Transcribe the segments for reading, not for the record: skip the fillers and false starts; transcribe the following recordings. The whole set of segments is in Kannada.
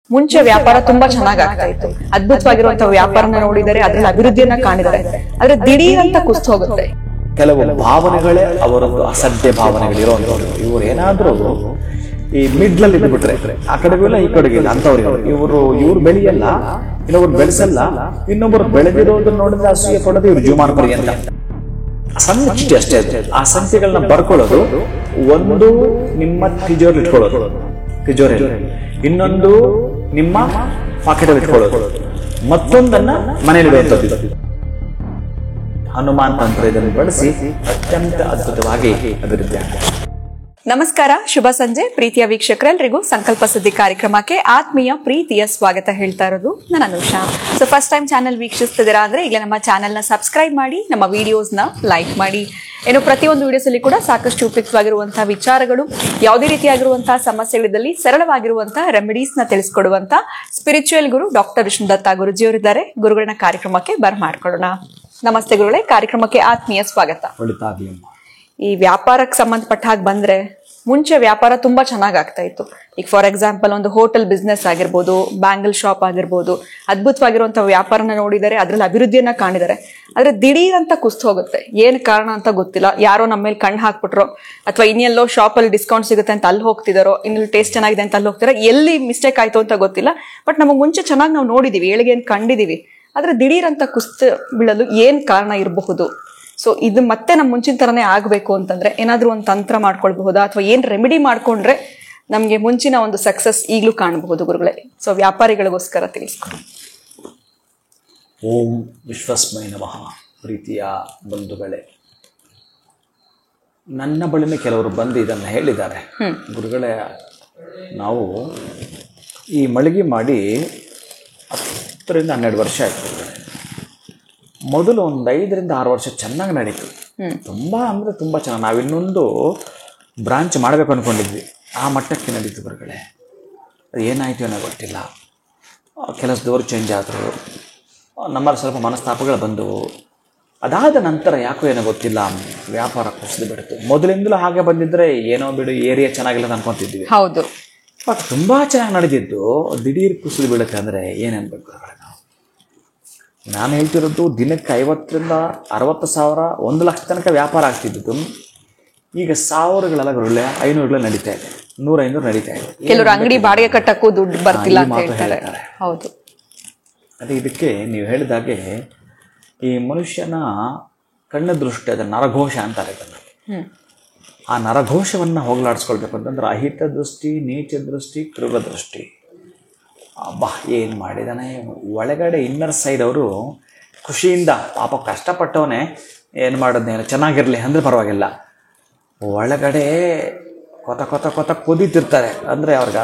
ಮುಂಚೆ ವ್ಯಾಪಾರ ತುಂಬಾ ಚೆನ್ನಾಗಿ ಆಗ್ತಾ ಇತ್ತು. ಅದ್ಭುತವಾಗಿರುವಂತಹ ವ್ಯಾಪಾರನ ನೋಡಿದರೆ ಅದ್ರಲ್ಲಿ ಅಭಿವೃದ್ಧಿಯನ್ನ ಕಾಣಿದರೆ, ಆದ್ರೆ ದಿಢೀರ್ ಅಂತ ಕುಸ್ತು ಹೋಗುತ್ತೆ. ಕೆಲವು ಭಾವನೆಗಳೇ ಅವರದ್ದು ಅಸಡ್ಡೆ ಭಾವನೆಗಳಿರುವಂತವ್ರು. ಇವ್ರು ಏನಾದ್ರೂ ಈ ಮಿಡ್ಲಲ್ಲಿ ಇದ್ಬಿಟ್ರೆ ಆ ಕಡೆಗೂ ಇಲ್ಲ ಈ ಕಡೆಗೂ ಇಲ್ಲ ಅಂತವ್ರು. ಇವ್ರು ಬೆಳೆಯಲ್ಲ, ಇನ್ನೊಬ್ರು ಬೆಳೆಸಲ್ಲ, ಇನ್ನೊಬ್ರು ಬೆಳೆದಿರೋದನ್ನ ನೋಡಿದ್ರೆ ಅಸೂಯೆ ಪಡೋದು ಇವ್ರು ಜೀವಮಾನ ಪರ್ಯಂತ. ಸಣ್ಣ ಚೀಟಿ ಅಷ್ಟೇ ಅದು. ಆ ಸಂಖ್ಯೆಗಳನ್ನ ಬರ್ಕೊಳ್ಳೋದು, ಒಂದು ನಿಮ್ಮ ತಿಜೋರಿ ಇಟ್ಕೊಳ್ಳೋದು, ತಿಜೋರಿಯಲ್ಲಿ ಇನ್ನೊಂದು ನಿಮ್ಮ ಪಾಕೆಟಲ್ಲಿ ಇಟ್ಕೊಳ್ಳೋದು, ಮತ್ತೊಂದನ್ನ ಮನೆಯಲ್ಲಿಡುವಂಥದ್ದು. ಹನುಮಾನ್ ತಂತ್ರ ಇದನ್ನು ಬಳಸಿ ಅತ್ಯಂತ ಅದ್ಭುತವಾಗಿ ಅಭಿವೃದ್ಧಿ ಆಗ್ತದೆ. ನಮಸ್ಕಾರ, ಶುಭ ಸಂಜೆ ಪ್ರೀತಿಯ ವೀಕ್ಷಕರೆಲ್ಲರಿಗೂ ಸಂಕಲ್ಪ ಸುದ್ದಿ ಕಾರ್ಯಕ್ರಮಕ್ಕೆ ಆತ್ಮೀಯ ಪ್ರೀತಿಯ ಸ್ವಾಗತ ಹೇಳ್ತಾ ಇರೋದು ನಾನು Anusha. So first time channel ವೀಕ್ಷಿಸ್ತಿದ್ದೀರಾ ಅಂದ್ರೆ ಈಗ ನಮ್ಮ ಚಾನೆಲ್ನ ಸಬ್ಸ್ಕ್ರೈಬ್ ಮಾಡಿ, ನಮ್ಮ ವಿಡಿಯೋಸ್ನ ಲೈಕ್ ಮಾಡಿ. ಏನು ಪ್ರತಿಯೊಂದು ವಿಡಿಯೋಸ್ ಅಲ್ಲಿ ಕೂಡ ಸಾಕಷ್ಟು ಉಪಯುಕ್ತವಾಗಿರುವಂತಹ ವಿಚಾರಗಳು, ಯಾವುದೇ ರೀತಿಯಾಗಿರುವಂತಹ ಸಮಸ್ಯೆಗಳಿದ್ದಲ್ಲಿ ಸರಳವಾಗಿರುವಂತಹ ರೆಮಿಡೀಸ್ ನ ತಿಳಿಸ್ಕೊಡುವಂತ ಸ್ಪಿರಿಚುವಲ್ ಗುರು ಡಾಕ್ಟರ್ ವಿಷ್ಣುದತ್ತ ಗುರುಜಿಯವರಿದ್ದಾರೆ. ಗುರುಗಳನ್ನ ಕಾರ್ಯಕ್ರಮಕ್ಕೆ ಬರ್ಮಾಡ್ಕೊಳ್ಳೋಣ. ನಮಸ್ತೆ ಗುರುಗಳೇ, ಕಾರ್ಯಕ್ರಮಕ್ಕೆ ಆತ್ಮೀಯ ಸ್ವಾಗತ. ಈ ವ್ಯಾಪಾರಕ್ಕೆ ಸಂಬಂಧಪಟ್ಟ ಹಾಗೆ ಬಂದ್ರೆ, ಮುಂಚೆ ವ್ಯಾಪಾರ ತುಂಬಾ ಚೆನ್ನಾಗಿ ಆಗ್ತಾ ಇತ್ತು. ಈಗ ಫಾರ್ ಎಕ್ಸಾಂಪಲ್ ಒಂದು ಹೋಟೆಲ್ ಬಿಸ್ನೆಸ್ ಆಗಿರ್ಬೋದು, ಬ್ಯಾಂಗಲ್ ಶಾಪ್ ಆಗಿರ್ಬೋದು, ಅದ್ಭುತವಾಗಿರುವಂತಹ ವ್ಯಾಪಾರನ ನೋಡಿದರೆ ಅದ್ರಲ್ಲಿ ಅಭಿವೃದ್ಧಿಯನ್ನ ಕಾಣಿದರೆ, ಆದ್ರೆ ದಿಢೀರ್ ಅಂತ ಕುಸ್ತು ಹೋಗುತ್ತೆ. ಏನ್ ಕಾರಣ ಅಂತ ಗೊತ್ತಿಲ್ಲ. ಯಾರೋ ನಮ್ಮ ಮೇಲೆ ಕಣ್ಣು ಹಾಕ್ಬಿಟ್ರೋ, ಅಥವಾ ಇನ್ನೆಲ್ಲೋ ಶಾಪ್ ಅಲ್ಲಿ ಡಿಸ್ಕೌಂಟ್ ಸಿಗುತ್ತೆ ಅಂತ ಅಲ್ಲಿ ಹೋಗ್ತಿದಾರೋ, ಇನ್ನೆಲ್ಲಿ ಟೇಸ್ಟ್ ಚೆನ್ನಾಗಿದೆ ಅಂತ ಅಲ್ಲಿ ಹೋಗ್ತಾರೋ, ಎಲ್ಲಿ ಮಿಸ್ಟೇಕ್ ಆಯ್ತು ಅಂತ ಗೊತ್ತಿಲ್ಲ. ಬಟ್ ನಮಗೆ ಮುಂಚೆ ಚೆನ್ನಾಗಿ ನಾವು ನೋಡಿದೀವಿ, ಏಳಿಗೆ ಕಂಡಿದೀವಿ. ಆದ್ರೆ ದಿಢೀರ್ ಅಂತ ಕುಸ್ತು ಬೀಳಲು ಏನ್ ಕಾರಣ ಇರಬಹುದು? ಸೊ ಇದು ಮತ್ತೆ ನಮ್ಮ ಮುಂಚಿನ ತರನೇ ಆಗ್ಬೇಕು ಅಂತಂದ್ರೆ ಏನಾದ್ರೂ ಒಂದು ತಂತ್ರ ಮಾಡ್ಕೊಳ್ಬಹುದಾ, ಅಥವಾ ಏನ್ ರೆಮಿಡಿ ಮಾಡ್ಕೊಂಡ್ರೆ ನಮ್ಗೆ ಮುಂಚಿನ ಒಂದು ಸಕ್ಸಸ್ ಈಗಲೂ ಕಾಣಬಹುದು ಗುರುಗಳೇ? ಸೊ ವ್ಯಾಪಾರಿಗಳಿಗೋಸ್ಕರ ತಿಳಿಸ್ಕೊಡಿ. ಓಂ ವಿಶ್ವಸ್ಮೈ ನಮಃ. ಪ್ರೀತಿಯ ಬಂಧುಗಳೇ, ನನ್ನ ಬಳಿನೇ ಕೆಲವರು ಬಂದು ಇದನ್ನು ಹೇಳಿದ್ದಾರೆ. ಗುರುಗಳೇ, ನಾವು ಈ ಮಳಿಗೆ ಮಾಡಿ 10 ರಿಂದ 12 ವರ್ಷ ಆಯ್ತು. ಮೊದಲು ಒಂದು 5 ರಿಂದ 6 ವರ್ಷ ಚೆನ್ನಾಗಿ ನಡೀತು. ತುಂಬ ಅಂದರೆ ತುಂಬ ಚೆನ್ನಾಗಿ. ನಾವು ಇನ್ನೊಂದು ಬ್ರಾಂಚ್ ಮಾಡಬೇಕು ಅಂದ್ಕೊಂಡಿದ್ವಿ, ಆ ಮಟ್ಟಕ್ಕೆ ನಡೀತು ಗುರುಗಳೇ. ಅದು ಏನಾಯಿತು ಅನ್ನೋ ಗೊತ್ತಿಲ್ಲ. ಕೆಲಸದವರು ಚೇಂಜ್ ಆದರು, ನಮ್ಮಲ್ಲಿ ಸ್ವಲ್ಪ ಮನಸ್ತಾಪಗಳು ಬಂದವು. ಅದಾದ ನಂತರ ಯಾಕೋ ಏನೋ ಗೊತ್ತಿಲ್ಲ, ವ್ಯಾಪಾರ ಕುಸಿದು ಬಿಡ್ತು. ಮೊದಲಿಂದಲೂ ಹಾಗೆ ಬಂದಿದ್ದರೆ ಏನೋ ಬಿಡು, ಏರಿಯಾ ಚೆನ್ನಾಗಿಲ್ಲ ಅಂತ ಅನ್ಕೊತಿದ್ವಿ. ಹೌದು, ಬಟ್ ತುಂಬ ಚೆನ್ನಾಗಿ ನಡೆದಿದ್ದು ದಿಢೀರ್ ಕುಸಿದು ಬೀಳುತ್ತೆ ಅಂದರೆ ಏನನ್ಬೇಕು ಗುರುಗಳೇ? ನಾನು ಹೇಳ್ತಿರೋದು ದಿನಕ್ಕೆ 50 ರಿಂದ 60 ಸಾವಿರ, 1 ಲಕ್ಷ ತನಕ ವ್ಯಾಪಾರ ಆಗ್ತಿದ್ದು. ಈಗ ಸಾವಿರಗಳೆಲ್ಲ ಗುರುಗಳೇ, 500 ನಡೀತಾ ಇದೆ, 100-500 ನಡೀತಾ ಇದೆ. ಕೆಲವರು ಅಂಗಡಿ ಬಾಡಿಗೆ ಕಟ್ಟಕ್ಕೂ ದುಡ್ಡು ಬರ್ತಿಲ್ಲ ಅಂತ ಹೇಳ್ತಾರೆ. ಹೌದು, ಅದೇ ಇದಕ್ಕೆ ನೀವು ಹೇಳಿದಾಗೆ ಈ ಮನುಷ್ಯನ ಕಣ್ಣ ದೃಷ್ಟಿ, ಅದರ ನರಘೋಷ ಅಂತಾರೆ. ಆ ನರಘೋಷವನ್ನು ಹೋಗಲಾಡಿಸ್ಕೊಳ್ಬೇಕು ಅಂತಂದ್ರೆ ಅಹಿತ ದೃಷ್ಟಿ, ನೀಚ ದೃಷ್ಟಿ, ಕೃಗ ದೃಷ್ಟಿ. ಅಬ್ಬಾ ಏನು ಮಾಡಿದಾನೆ ಒಳಗಡೆ. ಇನ್ನರ್ ಸೈಡ್ ಅವರು ಖುಷಿಯಿಂದ, ಪಾಪ ಕಷ್ಟಪಟ್ಟವನೇ ಏನು ಮಾಡೋದೇನು ಚೆನ್ನಾಗಿರಲಿ ಅಂದರೆ ಪರವಾಗಿಲ್ಲ, ಒಳಗಡೆ ಕೊತ ಕೊತ ಕೊತ ಕುದೀತಿರ್ತಾರೆ. ಅಂದರೆ ಅವ್ರಿಗೆ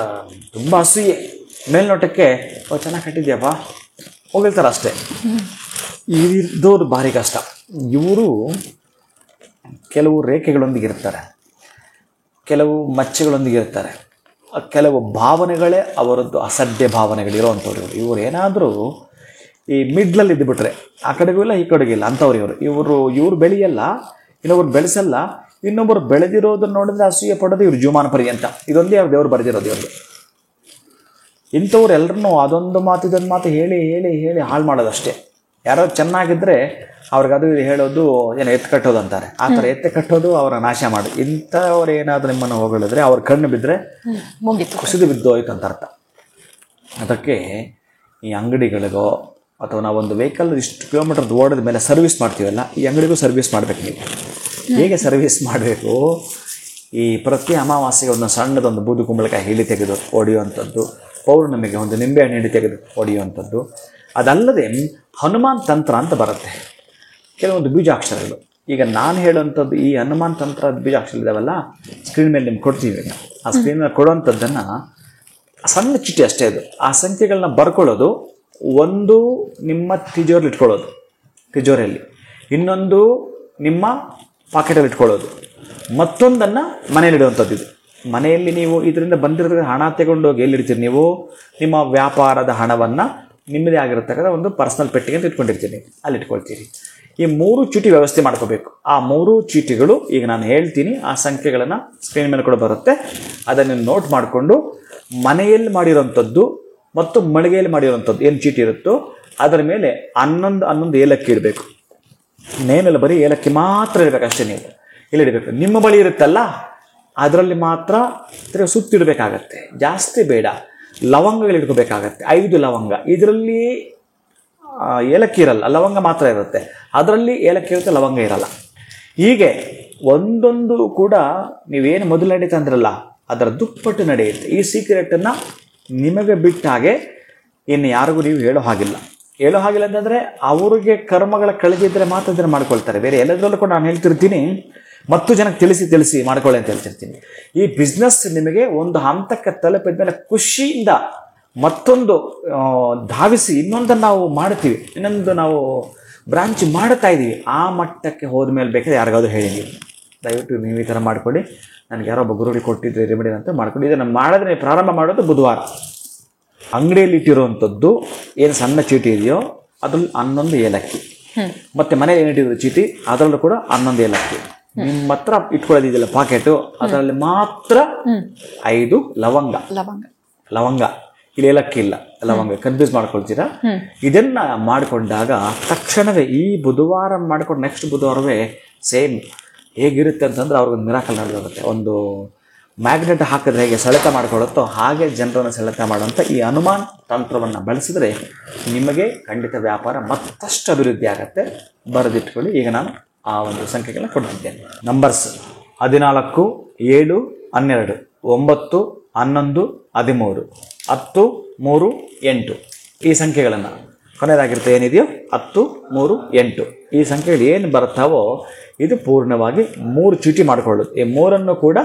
ತುಂಬ ಅಸೂಯೆ. ಮೇಲ್ನೋಟಕ್ಕೆ ಚೆನ್ನಾಗಿ ಕಟ್ಟಿದ್ಯಪ್ಪ ಹೋಗಿರ್ತಾರೆ ಅಷ್ಟೇ. ಇದ್ದೋದು ಭಾರಿ ಕಷ್ಟ. ಇವರು ಕೆಲವು ರೇಖೆಗಳೊಂದಿಗೆ ಇರ್ತಾರೆ, ಕೆಲವು ಮಚ್ಚೆಗಳೊಂದಿಗೆ ಇರ್ತಾರೆ, ಕೆಲವು ಭಾವನೆಗಳೇ ಅವರದ್ದು ಅಸಡ್ಡೆ ಭಾವನೆಗಳಿರುವಂಥವ್ರು. ಇವ್ರು ಏನಾದರೂ ಈ ಮಿಡ್ಲಲ್ಲಿ ಇದ್ದುಬಿಟ್ರೆ ಆ ಕಡೆಗೂ ಇಲ್ಲ ಈ ಕಡೆಗೂ ಇಲ್ಲ ಅಂಥವ್ರು. ಇವ್ರು ಬೆಳೆಯಲ್ಲ, ಇನ್ನೊಬ್ರು ಬೆಳೆಸಲ್ಲ, ಇನ್ನೊಬ್ಬರು ಬೆಳೆದಿರೋದನ್ನ ನೋಡಿದ್ರೆ ಅಸೂಯೆ ಪಡೋದು ಇವ್ರು ಜೀವಮಾನ ಪರ್ಯಂತ. ಇದೊಂದೇ ಅವ್ರು ದೇವರು ಬರೆದಿರೋದು. ಇವ್ರದ್ದು ಇಂಥವ್ರು ಎಲ್ಲರನ್ನೂ ಅದೊಂದು ಮಾತು ಇದೊಂದು ಮಾತು ಹೇಳಿ ಹೇಳಿ ಹೇಳಿ ಹಾಳು ಮಾಡೋದಷ್ಟೇ. ಯಾರೋ ಚೆನ್ನಾಗಿದ್ದರೆ ಅವ್ರಿಗೆ ಅದು ಹೇಳೋದು ಏನೋ ಎತ್ತು ಕಟ್ಟೋದು ಅಂತಾರೆ. ಆ ಥರ ಎತ್ತೆ ಕಟ್ಟೋದು ಅವರ ನಾಶ ಮಾಡಿ. ಇಂಥವ್ರು ಏನಾದರೂ ನಿಮ್ಮನ್ನು ಹೊಗಳಿದ್ರೆ ಅವ್ರ ಕಣ್ಣು ಬಿದ್ದರೆ ಕುಸಿದು ಬಿದ್ದೋಯ್ತು ಅಂತ ಅರ್ಥ. ಅದಕ್ಕೆ ಈ ಅಂಗಡಿಗಳಿಗೋ ಅಥವಾ ನಾವೊಂದು ವೆಹಿಕಲ್ ಇಷ್ಟು ಕಿಲೋಮೀಟರ್ ಓಡಿದ ಮೇಲೆ ಸರ್ವಿಸ್ ಮಾಡ್ತೀವಲ್ಲ, ಈ ಅಂಗಡಿಗೂ ಸರ್ವಿಸ್ ಮಾಡಬೇಕು. ನೀವು ಹೇಗೆ ಸರ್ವಿಸ್ ಮಾಡಬೇಕು? ಈ ಪ್ರತಿ ಅಮಾವಾಸ್ಯೆಗೆ ಒಂದು ಸಣ್ಣದೊಂದು ಬೂದು ಕುಂಬಳಕಾಯಿ ಹಿಡಿ ತೆಗೆದು ಹೊಡೆಯುವಂಥದ್ದು, ಪೌರ್ಣಮಿಗೆ ಒಂದು ನಿಂಬೆಹಣ್ಣು ಹಿಡಿ ತೆಗೆದು ಹೊಡೆಯುವಂಥದ್ದು. ಅದಲ್ಲದೆ ಹನುಮಾನ್ ತಂತ್ರ ಅಂತ ಬರುತ್ತೆ, ಕೆಲವೊಂದು ಬೀಜಾಕ್ಷರಗಳು. ಈಗ ನಾನು ಹೇಳುವಂಥದ್ದು ಈ ಹನುಮಾನ್ ತಂತ್ರ ಬೀಜಾಕ್ಷರ ಇದಾವಲ್ಲ, ಸ್ಕ್ರೀನ್ ಮೇಲೆ ನಿಮ್ಗೆ ಕೊಡ್ತೀವಿ. ಆ ಸ್ಕ್ರೀನ್ ಮೇಲೆ ಕೊಡುವಂಥದ್ದನ್ನು ಸಣ್ಣ ಚೀಟಿ ಅಷ್ಟೇ ಅದು. ಆ ಸಂಖ್ಯೆಗಳನ್ನ ಬರ್ಕೊಳ್ಳೋದು, ಒಂದು ನಿಮ್ಮ ತಿಜೋರಲ್ಲಿ ಇಟ್ಕೊಳ್ಳೋದು, ತಿಜೋರಿಯಲ್ಲಿ ಇನ್ನೊಂದು ನಿಮ್ಮ ಪಾಕೆಟಲ್ಲಿ ಇಟ್ಕೊಳ್ಳೋದು, ಮತ್ತೊಂದನ್ನು ಮನೆಯಲ್ಲಿಡುವಂಥದ್ದು. ಇದು ಮನೆಯಲ್ಲಿ ನೀವು ಇದರಿಂದ ಬಂದಿರೋ ಹಣ ತಗೊಂಡೋಗಿ ಎಲ್ಲಿಡ್ತೀರಿ? ನೀವು ನಿಮ್ಮ ವ್ಯಾಪಾರದ ಹಣವನ್ನು ನಿಮ್ಮದೇ ಆಗಿರತಕ್ಕಂಥ ಒಂದು ಪರ್ಸನಲ್ ಪೆಟ್ಟಿಗೆ ಅಂತ ಇಟ್ಕೊಂಡಿರ್ತೀನಿ, ಅಲ್ಲಿ ಇಟ್ಕೊಳ್ತೀರಿ. ಈ 3 ಚೀಟಿ ವ್ಯವಸ್ಥೆ ಮಾಡ್ಕೋಬೇಕು. ಆ 3 ಚೀಟಿಗಳು ಈಗ ನಾನು ಹೇಳ್ತೀನಿ, ಆ ಸಂಖ್ಯೆಗಳನ್ನು ಸ್ಕ್ರೀನ್ ಮೇಲೆ ಕೂಡ ಬರುತ್ತೆ, ಅದನ್ನು ನೋಟ್ ಮಾಡಿಕೊಂಡು ಮನೆಯಲ್ಲಿ ಮಾಡಿರೋಂಥದ್ದು ಮತ್ತು ಮಳಿಗೆಯಲ್ಲಿ ಮಾಡಿರುವಂಥದ್ದು ಏನು ಚೀಟಿ ಇರುತ್ತೋ ಅದರ ಮೇಲೆ 11 ಏಲಕ್ಕಿ ಇಡಬೇಕು. ನೇಮೇಲೆ ಬರೀ ಏಲಕ್ಕಿ ಮಾತ್ರ ಇಡಬೇಕು ಅಷ್ಟೇ. ನೀವು ಇಲ್ಲಿ ಇಡಬೇಕು. ನಿಮ್ಮ ಬಳಿ ಇರುತ್ತಲ್ಲ ಅದರಲ್ಲಿ ಮಾತ್ರ ಸುತ್ತಿಡಬೇಕಾಗತ್ತೆ, ಜಾಸ್ತಿ ಬೇಡ. ಲವಂಗಗಳು ಇಟ್ಕೋಬೇಕಾಗತ್ತೆ, 5 ಲವಂಗ. ಇದರಲ್ಲಿ ಏಲಕ್ಕಿ ಇರಲ್ಲ, ಲವಂಗ ಮಾತ್ರ ಇರುತ್ತೆ. ಅದರಲ್ಲಿ ಏಲಕ್ಕಿ ಇರುತ್ತೆ, ಲವಂಗ ಇರಲ್ಲ. ಹೀಗೆ ಒಂದೊಂದು ಕೂಡ ನೀವೇನು ಮೊದಲು ನಡೀತಾ ಅಂದ್ರಲ್ಲ ಅದರ ದುಪ್ಪಟ್ಟು ನಡೆಯುತ್ತೆ. ಈ ಸೀಕ್ರೆಟನ್ನು ನಿಮಗೆ ಬಿಟ್ಟ ಹಾಗೆ ಇನ್ನು ಯಾರಿಗೂ ನೀವು ಹೇಳೋ ಹಾಗಿಲ್ಲ ಅಂತಂದರೆ ಅವ್ರಿಗೆ ಕರ್ಮಗಳ ಕಳೆದಿದ್ದರೆ ಮಾತ್ರ ಇದನ್ನು ಮಾಡ್ಕೊಳ್ತಾರೆ. ಬೇರೆ ಎಲ್ಲದರಲ್ಲೂ ಕೂಡ ನಾನು ಹೇಳ್ತಿರ್ತೀನಿ, ಮತ್ತು ಜನಕ್ಕೆ ತಿಳಿಸಿ ಮಾಡ್ಕೊಳ್ಳಿ ಅಂತ ಹೇಳ್ತಿರ್ತೀನಿ. ಈ ಬಿಸ್ನೆಸ್ ನಿಮಗೆ ಒಂದು ಹಂತಕ್ಕೆ ತಲುಪಿದ ಮೇಲೆ ಖುಷಿಯಿಂದ ಮತ್ತೊಂದು ಧಾವಿಸಿ ಇನ್ನೊಂದನ್ನು ನಾವು ಮಾಡ್ತೀವಿ, ಇನ್ನೊಂದು ನಾವು ಬ್ರಾಂಚ್ ಮಾಡ್ತಾ ಇದ್ದೀವಿ. ಆ ಮಟ್ಟಕ್ಕೆ ಹೋದ ಮೇಲೆ ಬೇಕಾದ್ರೆ ಯಾರಿಗಾದ್ರೂ ಹೇಳಿ ನೀವು ದಯವಿಟ್ಟು ನೀವು ಈ ಥರ ಮಾಡಿಕೊಡಿ, ನನಗೆ ಯಾರೋ ಒಬ್ಬ ಗುರುಗಳು ಕೊಟ್ಟಿದ್ರೆ ರೆಮಿಡಿ ಅಂತ ಮಾಡ್ಕೊಂಡು ಇದನ್ನು ಮಾಡಿದ್ರೆ ಪ್ರಾರಂಭ ಮಾಡೋದು ಬುಧವಾರ. ಅಂಗಡಿಯಲ್ಲಿ ಇಟ್ಟಿರುವಂಥದ್ದು ಏನು ಸಣ್ಣ ಚೀಟಿ ಇದೆಯೋ ಅದ್ರಲ್ಲಿ 11 ಏಲಕ್ಕಿ, ಮತ್ತೆ ಮನೇಲಿ ಏನಿಟ್ಟಿರೋ ಚೀಟಿ ಅದರಲ್ಲೂ ಕೂಡ 11 ಏಲಕ್ಕಿ. ನಿಮ್ಮ ಹತ್ರ ಇಟ್ಕೊಳ್ಳೋದಿದೆಯಲ್ಲ ಪಾಕೆಟು, ಅದರಲ್ಲಿ ಮಾತ್ರ 5 ಲವಂಗ. ಇಲ್ಲಿ ಏಲಕ್ಕಿ ಇಲ್ಲ, ಲವಂಗ. ಕನ್ಫ್ಯೂಸ್ ಮಾಡ್ಕೊಳ್ತೀರಾ? ಇದನ್ನ ಮಾಡಿಕೊಂಡಾಗ ತಕ್ಷಣವೇ ಈ ಬುಧವಾರ ಮಾಡ್ಕೊಂಡು ನೆಕ್ಸ್ಟ್ ಬುಧವಾರವೇ ಸೇಮ್ ಹೇಗಿರುತ್ತೆ ಅಂತಂದ್ರೆ ಅವ್ರಿಗೊಂದು ಮಿರಾಕಲ್ ನಡೆದೋಗುತ್ತೆ. ಒಂದು ಮ್ಯಾಗ್ನೆಟ್ ಹಾಕಿದ್ರೆ ಹೇಗೆ ಸೆಳೆತ ಮಾಡ್ಕೊಳ್ಳುತ್ತೋ ಹಾಗೆ ಜನರನ್ನು ಸೆಳೆತ ಮಾಡುವಂಥ ಈ ಹನುಮಾನ್ ತಂತ್ರವನ್ನು ಬಳಸಿದ್ರೆ ನಿಮಗೆ ಖಂಡಿತ ವ್ಯಾಪಾರ ಮತ್ತಷ್ಟು ಅಭಿವೃದ್ಧಿ ಆಗುತ್ತೆ. ಬರೆದಿಟ್ಕೊಳ್ಳಿ. ಈಗ ನಾನು ಆ ಒಂದು ಸಂಖ್ಯೆಗಳನ್ನ ಕೊಡ್ತಿದ್ದೇನೆ. ನಂಬರ್ಸ್ 14, 7, 12, 9, 11, 13, 10, 3, 8 ಈ ಸಂಖ್ಯೆಗಳನ್ನು ಕೊನೆಯದಾಗಿರುತ್ತೆ ಏನಿದೆಯೋ 10, 3, 8 ಈ ಸಂಖ್ಯೆಗಳು ಏನು ಬರ್ತಾವೋ ಇದು ಪೂರ್ಣವಾಗಿ 3 ಚೀಟಿ ಮಾಡಿಕೊಳ್ಳೋದು. ಈ 3 ಕೂಡ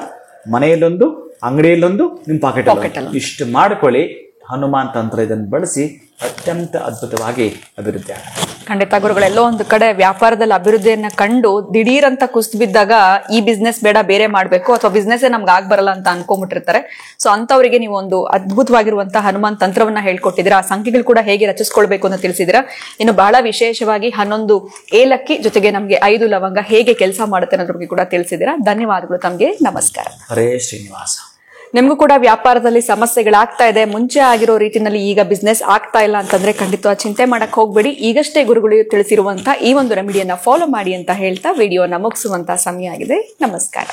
ಮನೆಯಲ್ಲೊಂದು, ಅಂಗಡಿಯಲ್ಲೊಂದು, ನಿಮ್ಮ ಪಾಕೆಟಲ್ಲಿ ಇಷ್ಟು ಮಾಡ್ಕೊಳ್ಳಿ. ಹನುಮಾನ್ ತಂತ್ರ ಇದನ್ನು ಬಳಸಿ ಅತ್ಯಂತ ಅದ್ಭುತವಾಗಿ ಅಭಿವೃದ್ಧಿ ಆಗುತ್ತೆ. ಖಂಡಿತ ಗುರುಗಳೆಲ್ಲೋ ಒಂದು ಕಡೆ ವ್ಯಾಪಾರದಲ್ಲಿ ಅಭಿವೃದ್ಧಿಯನ್ನ ಕಂಡು ದಿಢೀರಂತ ಕುಸಿದು ಬಿದ್ದಾಗ ಈ ಬಿಸ್ನೆಸ್ ಬೇಡ ಬೇರೆ ಮಾಡ್ಬೇಕು ಅಥವಾ ಬಿಸ್ನೆಸ್ ನಮ್ಗೆ ಬರಲ್ಲ ಅಂತ ಅನ್ಕೊಂಡ್ಬಿಟ್ಟಿರ್ತಾರೆ. ಸೊ ಅಂತವರಿಗೆ ನೀವು ಒಂದು ಅದ್ಭುತವಾಗಿರುವಂತಹ ಹನುಮಾನ್ ತಂತ್ರವನ್ನ ಹೇಳ್ಕೊಟ್ಟಿದ್ದೀರಾ. ಆ ಸಂಖ್ಯೆಗಳು ಕೂಡ ಹೇಗೆ ರಚಿಸ್ಕೊಳ್ಬೇಕು ಅಂತ ತಿಳಿಸಿದಿರಾ. ಇನ್ನು ಬಹಳ ವಿಶೇಷವಾಗಿ 11 ಏಲಕ್ಕಿ ಜೊತೆಗೆ ನಮ್ಗೆ 5 ಲವಂಗ ಹೇಗೆ ಕೆಲಸ ಮಾಡುತ್ತೆ ಅನ್ನೋದ್ರ ಬಗ್ಗೆ ಕೂಡ ತಿಳಿಸಿದಿರಾ. ಧನ್ಯವಾದಗಳು ತಮ್ಗೆ. ನಮಸ್ಕಾರ. ಹರೇ ಶ್ರೀನಿವಾಸ. ನಿಮಗೂ ಕೂಡ ವ್ಯಾಪಾರದಲ್ಲಿ ಸಮಸ್ಯೆಗಳಾಗ್ತಾ ಇದೆ, ಮುಂಚೆ ಆಗಿರೋ ರೀತಿಯಲ್ಲಿ ಈಗ ಬಿಸ್ನೆಸ್ ಆಗ್ತಾ ಇಲ್ಲ ಅಂತಂದ್ರೆ ಖಂಡಿತವಾಗಿ ಚಿಂತೆ ಮಾಡಕ್ ಹೋಗ್ಬೇಡಿ. ಈಗಷ್ಟೇ ಗುರುಗಳು ತಿಳಿಸಿರುವಂತಹ ಈ ಒಂದು ರೆಮಿಡಿಯನ್ನ ಫಾಲೋ ಮಾಡಿ ಅಂತ ಹೇಳ್ತಾ ವಿಡಿಯೋನ ಮುಗಿಸುವಂತ ಸಮಯ ಆಗಿದೆ. ನಮಸ್ಕಾರ.